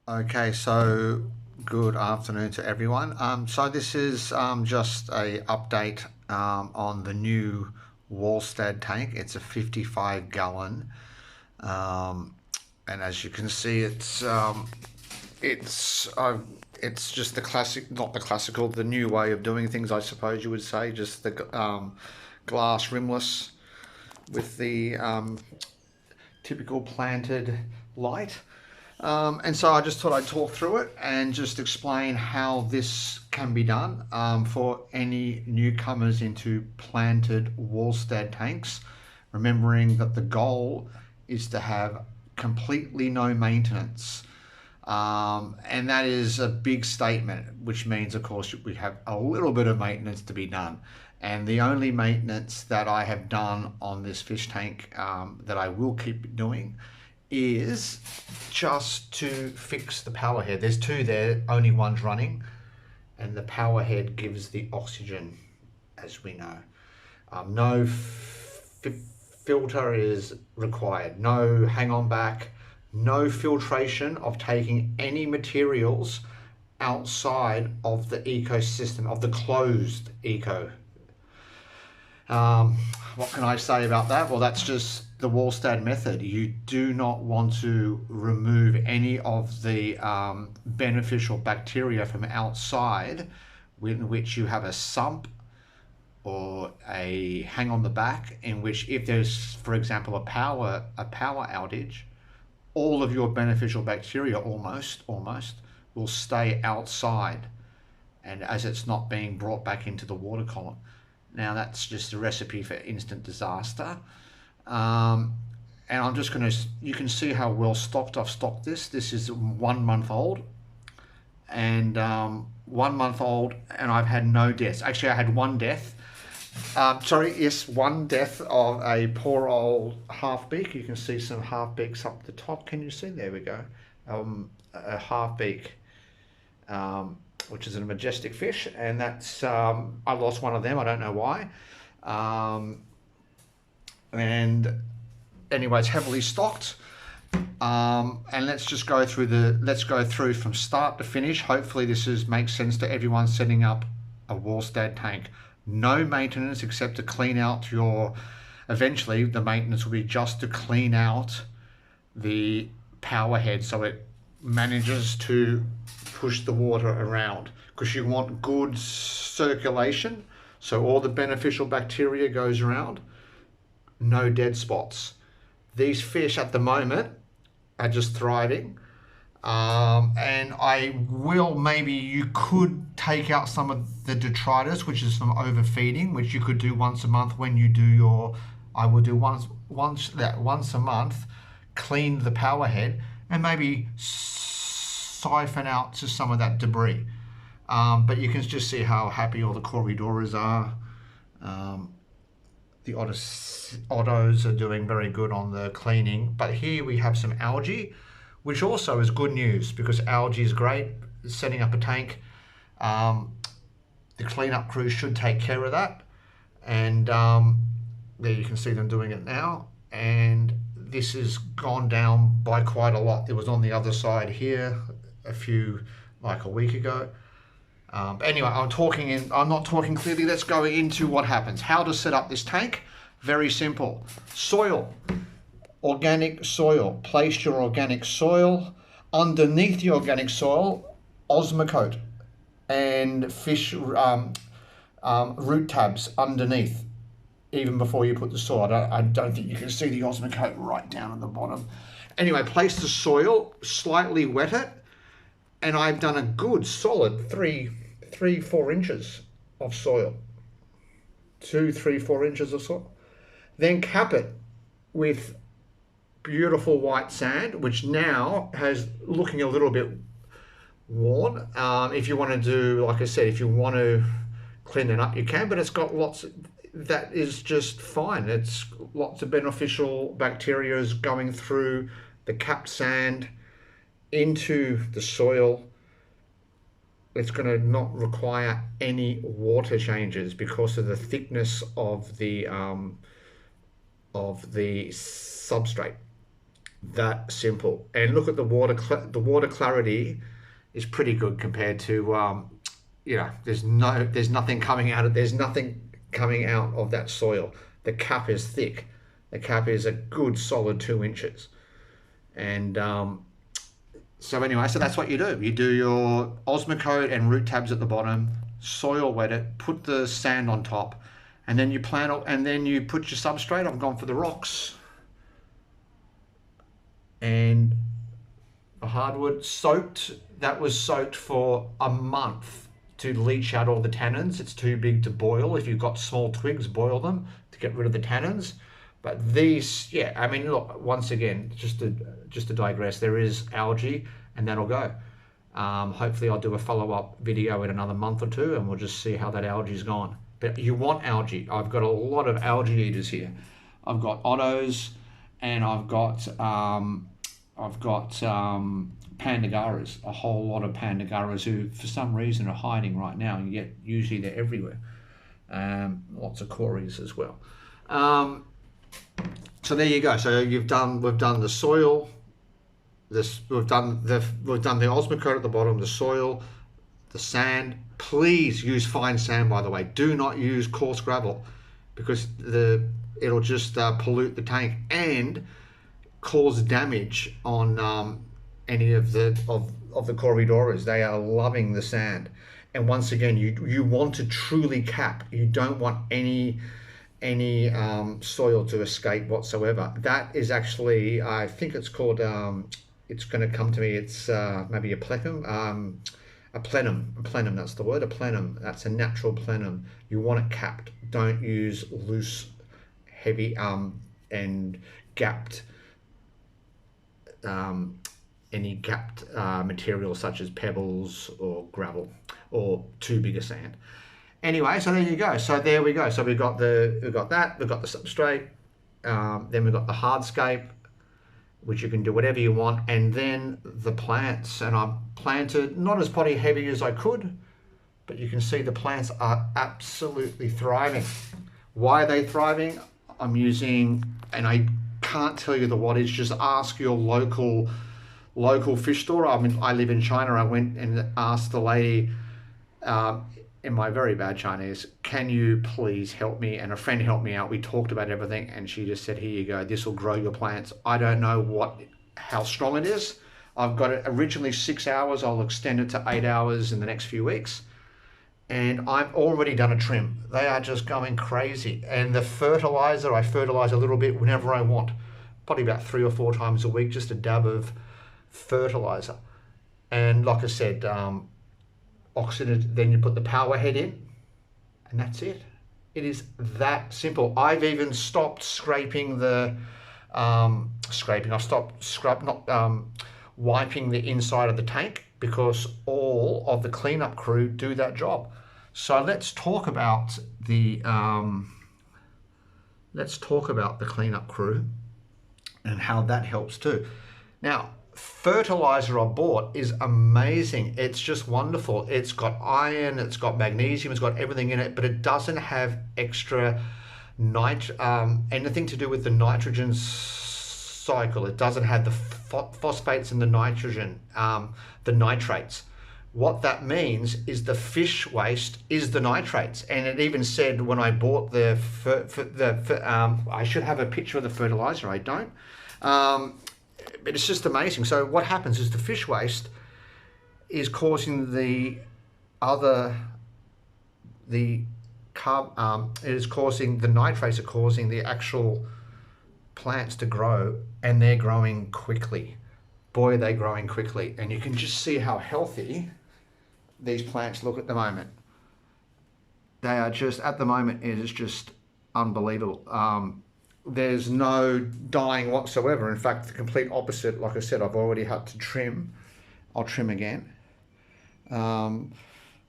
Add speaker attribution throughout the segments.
Speaker 1: Okay, so good afternoon to everyone. So this is just a update on the new Wallstad tank. It's a 55 gallon, and as you can see, it's it's just the classic, not the classical, the new way of doing things, I suppose you would say. Just the glass rimless with the typical planted light. And so I just thought I'd talk through it and just explain how this can be done for any newcomers into planted Wallstad tanks. Remembering that the goal is to have completely no maintenance. And that is a big statement, which means, of course, we have a little bit of maintenance to be done. And the only maintenance that I have done on this fish tank that I will keep doing is just to fix the power head. There's two there, only one's running, and the power head gives the oxygen, as we know. No filter is required, no hang on back, no filtration of taking any materials outside of the ecosystem, of the closed eco. What can I say about that? Well, that's just the Wallstad method. You do not want to remove any of the beneficial bacteria from outside, in which you have a sump or a hang on the back, in which if there's, for example, a power outage, all of your beneficial bacteria almost will stay outside, and as it's not being brought back into the water column. Now that's just a recipe for instant disaster. And I'm just going to, you can see how well stocked I've stocked this. This is 1 month old, and 1 month old, and I've had no deaths. Actually, I had one death. One death of a poor old half-beak. You can see some half-beaks up the top. Can you see? There we go. A half-beak, which is a majestic fish, and that's I lost one of them. I don't know why. And anyway, it's heavily stocked. And let's just go through from start to finish. Hopefully, makes sense to everyone setting up a Wallstad tank. No maintenance except to clean out eventually the maintenance will be just to clean out the power head so it manages to push the water around, because you want good circulation so all the beneficial bacteria goes around. No dead spots. These fish at the moment are just thriving. And you could take out some of the detritus, which is from overfeeding, which you could do once a month when you do I will do once a month, clean the power head and maybe siphon out to some of that debris. But you can just see how happy all the corridoras are. The ottos are doing very good on the cleaning. But here we have some algae, which also is good news, because algae is great. Setting up a tank, the cleanup crew should take care of that. And there you can see them doing it now. And this has gone down by quite a lot. It was on the other side here like a week ago. Anyway, I'm not talking clearly. Let's go into what happens. How to set up this tank. Very simple. Soil. Organic soil. Place your organic soil. Underneath the organic soil, osmocote and fish root tabs underneath, even before you put the soil. I don't think you can see the osmocote right down at the bottom. Anyway, place the soil, slightly wet it, and I've done a good solid 4 inches of soil. 2, 3, 4 inches of soil. Then cap it with beautiful white sand, which now has looking a little bit worn. If you want to do, like I said, if you want to clean it up, you can, but it's got that is just fine. It's lots of beneficial bacteria is going through the capped sand into the soil. It's going to not require any water changes because of the thickness of the substrate. that simple. And look at the water. The water clarity is pretty good compared to there's nothing coming out of that soil. The cap is thick. The cap is a good solid 2 inches. And so anyway, so that's what you do. You do your osmocote and root tabs at the bottom, soil wet it, put the sand on top, and then you plant, and then you put your substrate. I've gone for the rocks and a hardwood soaked. That was soaked for a month to leach out all the tannins. It's too big to boil. If you've got small twigs, boil them to get rid of the tannins. But these, yeah, I mean, look, once again, just to digress, there is algae, and that'll go. Hopefully I'll do a follow-up video in another month or two, and we'll just see how that algae's gone. But you want algae. I've got a lot of algae eaters here. I've got ottos, and I've got pandagaras, a whole lot of pandagaras who, for some reason, are hiding right now, and yet usually they're everywhere. Lots of cories as well. So there you go. So we've done the soil. We've done the osmocote at the bottom, the soil, the sand. Please use fine sand, by the way. Do not use coarse gravel, because it'll just pollute the tank and cause damage on any of the corridoras. They are loving the sand. And once again, you want to truly cap. You don't want any soil to escape whatsoever. That is actually, I think it's called, it's going to come to me, it's maybe a plecum, a plenum, that's the word, a plenum. That's a natural plenum. You want it capped. Don't use loose, heavy, and gapped, any gapped materials such as pebbles or gravel or too big a sand. Anyway, so there you go. So there we go. So we've got the substrate, then we've got the hardscape, which you can do whatever you want, and then the plants. And I've planted not as potty heavy as I could, but you can see the plants are absolutely thriving. Why are they thriving? I'm using, and I can't tell you the wattage. Just ask your local fish store. I mean, I live in China. I went and asked the lady, in my very bad Chinese, can you please help me? And a friend helped me out. We talked about everything, and she just said, here you go. This will grow your plants. I don't know how strong it is. I've got it originally 6 hours. I'll extend it to 8 hours in the next few weeks. And I've already done a trim. They are just going crazy. And the fertilizer, I fertilize a little bit whenever I want. Probably about 3 or 4 times a week, just a dab of fertilizer. And like I said, oxygen, then you put the power head in, and that's it. It is that simple. I've even stopped scraping wiping the inside of the tank, because all of the cleanup crew do that job. So let's talk about the cleanup crew and how that helps too. Now, fertilizer I bought is amazing. It's just wonderful. It's got iron, it's got magnesium, it's got everything in it, but it doesn't have extra anything to do with the nitrogen cycle. It doesn't have the phosphates and the nitrogen, the nitrates. What that means is the fish waste is the nitrates. And it even said when I bought I should have a picture of the fertilizer. I don't. But it's just amazing. So what happens is the fish waste is causing the nitrates are causing the actual plants to grow, and they're growing quickly. Boy, are they growing quickly. And you can just see how healthy these plants look at the moment. They are just, at the moment, it is just unbelievable. There's no dying whatsoever. In fact, the complete opposite. Like I said, I've already had to trim. I'll trim again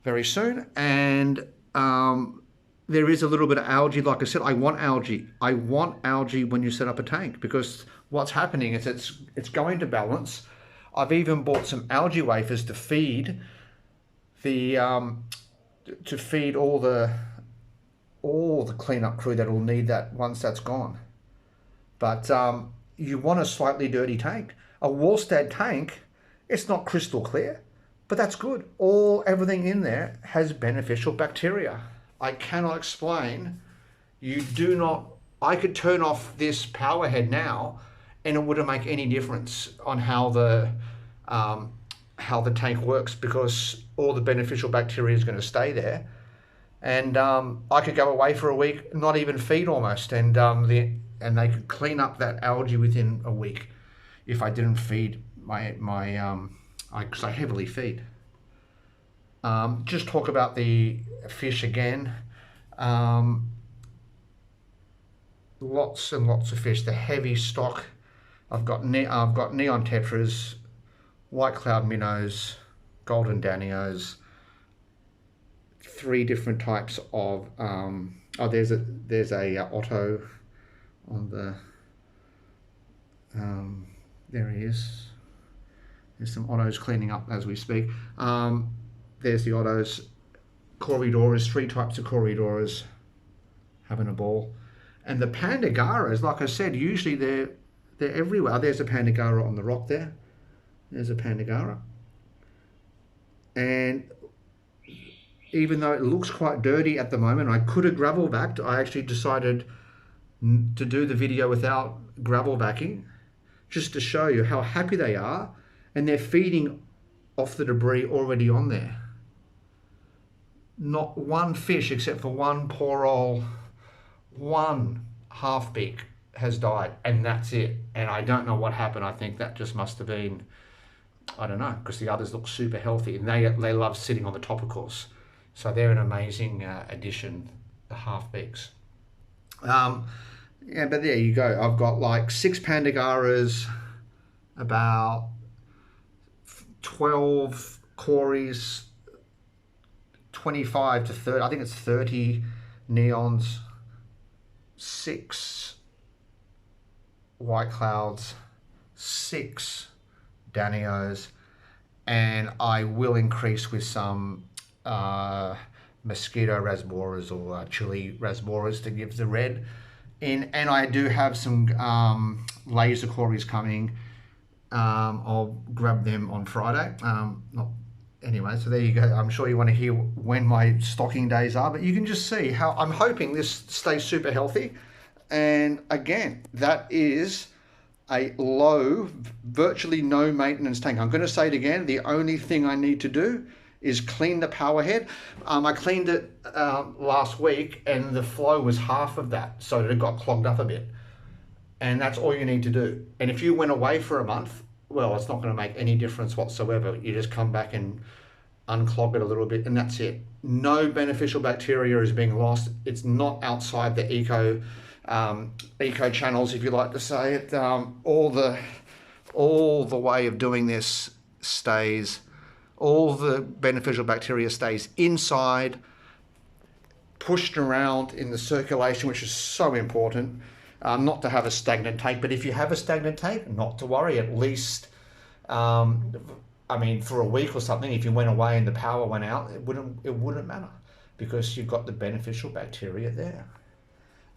Speaker 1: very soon. And there is a little bit of algae. Like I said, I want algae. I want algae when you set up a tank, because what's happening is it's going to balance. I've even bought some algae wafers to feed all the cleanup crew that will need that once that's gone. But you want a slightly dirty tank. A Wallstad tank, it's not crystal clear, but that's good. Everything in there has beneficial bacteria. I cannot explain. I could turn off this power head now and it wouldn't make any difference on how the tank works, because all the beneficial bacteria is going to stay there. And I could go away for a week, not even feed almost, and they could clean up that algae within a week if I didn't feed because I heavily feed. Just talk about the fish again. Lots and lots of fish. The heavy stock. I've got neon tetras, white cloud minnows, golden danios. 3 different types of there's a Otto on the there he is. There's some Ottos cleaning up as we speak. There's the Ottos, Corydoras, 3 types of Corydoras having a ball. And the Pandagaras, like I said, usually they're everywhere. There's a Pandagara on the rock there. There's a Pandagara. And even though it looks quite dirty at the moment, I could have gravel vacked. I actually decided to do the video without gravel vacking, just to show you how happy they are, and they're feeding off the debris already on there. Not one fish, except for one poor old half-beak has died, and that's it. And I don't know what happened. I think that just must have been, I don't know, because the others look super healthy, and they love sitting on the top, of course. So they're an amazing addition, the half-beaks. Yeah, but there you go. I've got like 6 Pandagaras, about 12 Corys, 25 to 30, I think it's 30 neons, 6 white clouds, 6 danios, and I will increase with some mosquito rasboras or chili rasboras to give the red in. And I do have some laser Corys coming. I'll grab them on Friday. Anyway, so there you go. I'm sure you want to hear when my stocking days are, but you can just see how I'm hoping this stays super healthy. And again, that is a low, virtually no maintenance tank. I'm going to say it again. The only thing I need to do is clean the power head. I cleaned it last week and the flow was half of that, so it got clogged up a bit. And that's all you need to do. And if you went away for a month, well, it's not going to make any difference whatsoever. You just come back and unclog it a little bit, and that's it. No beneficial bacteria is being lost. It's not outside the eco channels, if you like to say it. All the way of doing this stays. All the beneficial bacteria stays inside, pushed around in the circulation, which is so important. Not to have a stagnant tank, but if you have a stagnant tank, not to worry. At least, I mean, for a week or something, if you went away and the power went out, it wouldn't matter, because you've got the beneficial bacteria there.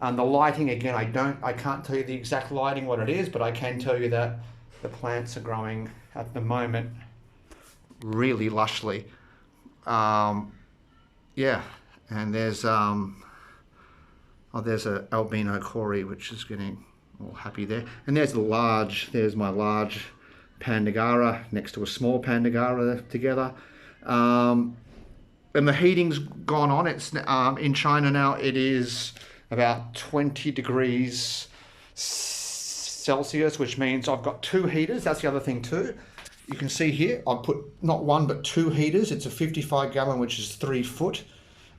Speaker 1: And the lighting, again, I can't tell you the exact lighting, what it is, but I can tell you that the plants are growing at the moment really lushly. Yeah, and there's there's a albino Cory, which is getting all happy there. And there's my large Pandagara next to a small Pandagara together. And the heating's gone on. It's in China now, it is about 20 degrees Celsius, which means I've got 2 heaters. That's the other thing too. You can see here, I've put not 1, but 2 heaters. It's a 55 gallon, which is 3 foot.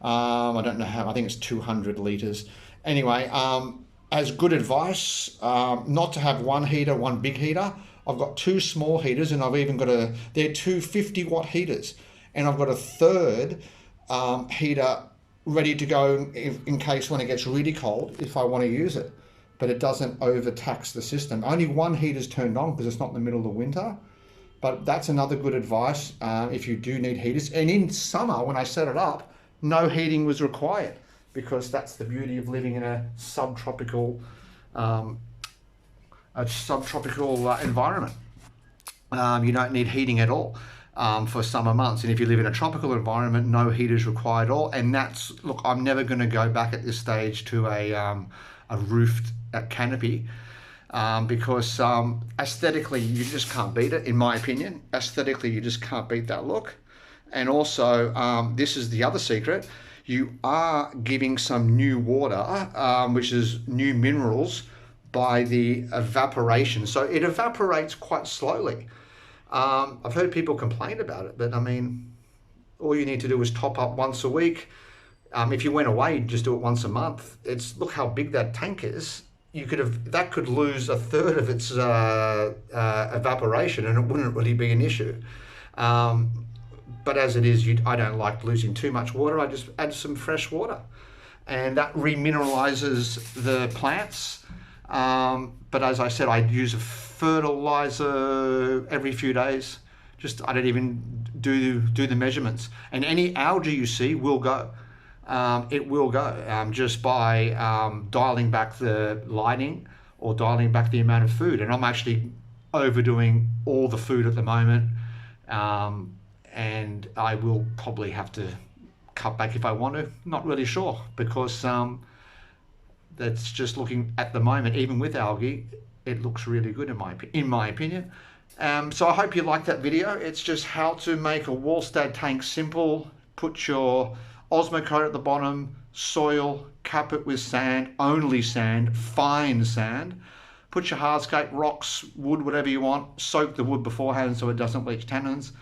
Speaker 1: I don't know how, I think it's 200 litres. Anyway, as good advice, not to have 1 heater, 1 big heater. I've got 2 small heaters, and I've even got they're 2 50-watt heaters. And I've got a 3rd heater ready to go in case when it gets really cold, if I want to use it. But it doesn't overtax the system. Only 1 heater's turned on because it's not in the middle of the winter. But that's another good advice if you do need heaters. And in summer, when I set it up, no heating was required, because that's the beauty of living in a subtropical a subtropical environment. You don't need heating at all for summer months. And if you live in a tropical environment, no heat is required at all. And that's, look, I'm never going to go back at this stage to a roofed canopy because aesthetically, you just can't beat it, in my opinion. Aesthetically, you just can't beat that look. And also, this is the other secret. You are giving some new water, which is new minerals, by the evaporation. So it evaporates quite slowly. I've heard people complain about it, but I mean, all you need to do is top up once a week. If you went away, you'd just do it once a month. Look how big that tank is. That could lose a third of its evaporation, and it wouldn't really be an issue. But as it is, I don't like losing too much water. I just add some fresh water, and that remineralizes the plants. But as I said, I use a fertilizer every few days. I don't even do the measurements. And any algae you see will go. It will go just by dialing back the lighting or dialing back the amount of food. And I'm actually overdoing all the food at the moment. And I will probably have to cut back if I want to. Not really sure, because that's just looking at the moment, even with algae, it looks really good in my opinion. So I hope you liked that video. It's just how to make a Wallstad tank simple. Put your osmocote at the bottom, soil, cap it with sand, only sand, fine sand. Put your hardscape, rocks, wood, whatever you want. Soak the wood beforehand so it doesn't leach tannins.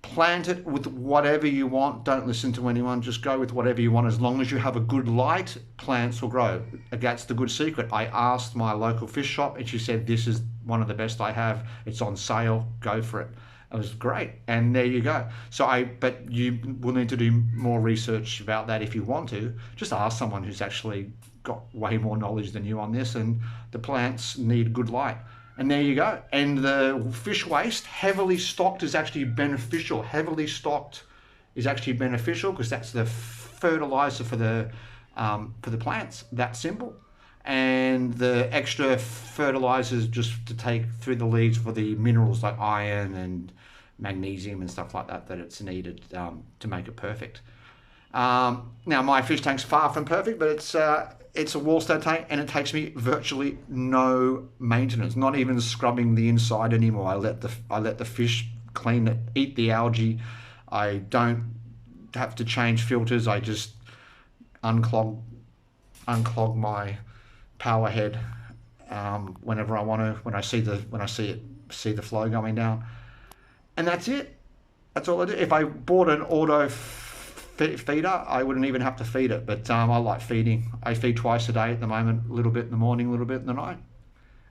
Speaker 1: Plant it with whatever you want. Don't listen to anyone. Just go with whatever you want. As long as you have a good light, plants will grow. That's the good secret. I asked my local fish shop and she said, this is one of the best I have. It's on sale. Go for it. It was great. And there you go. But you will need to do more research about that if you want to. Just ask someone who's actually got way more knowledge than you on this, and the plants need good light. And there you go. And the fish waste, heavily stocked, is actually beneficial. Heavily stocked is actually beneficial because that's the fertilizer for the plants. That simple. And the extra fertilizers just to take through the leaves for the minerals like iron and magnesium and stuff like that it's needed to make it perfect. Now my fish tank's far from perfect, but it's a Wallstad tank, and it takes me virtually no maintenance, not even scrubbing the inside anymore. I let the fish clean it, eat the algae. I don't have to change filters. I just unclog my power head whenever I want to, when I see the flow going down, and that's it. That's all I do. If I bought an auto feeder, I wouldn't even have to feed it, but I like feeding. I feed twice a day at the moment, a little bit in the morning, a little bit in the night,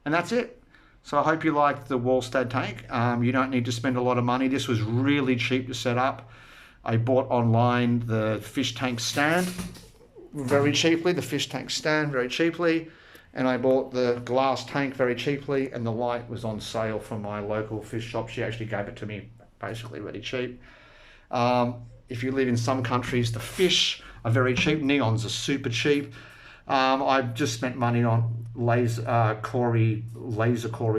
Speaker 1: and that's it. So I hope you liked the Wallstad tank. You don't need to spend a lot of money. This was really cheap to set up. I bought online the fish tank stand very cheaply, and I bought the glass tank very cheaply, and the light was on sale from my local fish shop. She actually gave it to me basically really cheap. If you live in some countries, the fish are very cheap. Neons are super cheap. I've just spent money on laser cories.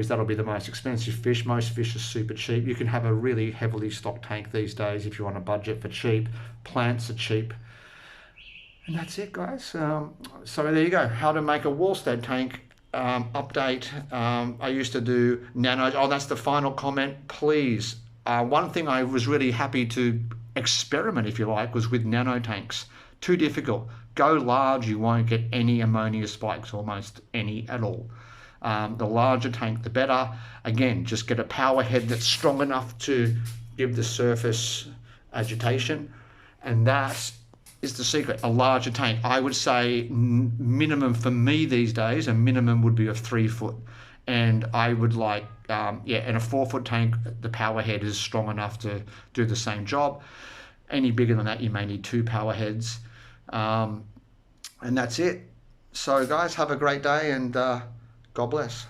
Speaker 1: That'll be the most expensive fish. Most fish are super cheap. You can have a really heavily stocked tank these days if you want a budget for cheap. Plants are cheap. And that's it, guys. So there you go. How to make a Wallstad tank update. I used to do nano. Oh, that's the final comment. Please. One thing I was really happy to experiment, if you like, was with nano tanks. Too difficult. Go large, you won't get any ammonia spikes, almost any at all. The larger tank, the better. Again, just get a power head that's strong enough to give the surface agitation, and that is the secret. A larger tank. I would say minimum for me these days, a minimum would be a 3 foot. And I would like, in a 4 foot tank, the power head is strong enough to do the same job. Any bigger than that, you may need 2 power heads. And that's it. So guys, have a great day, and God bless.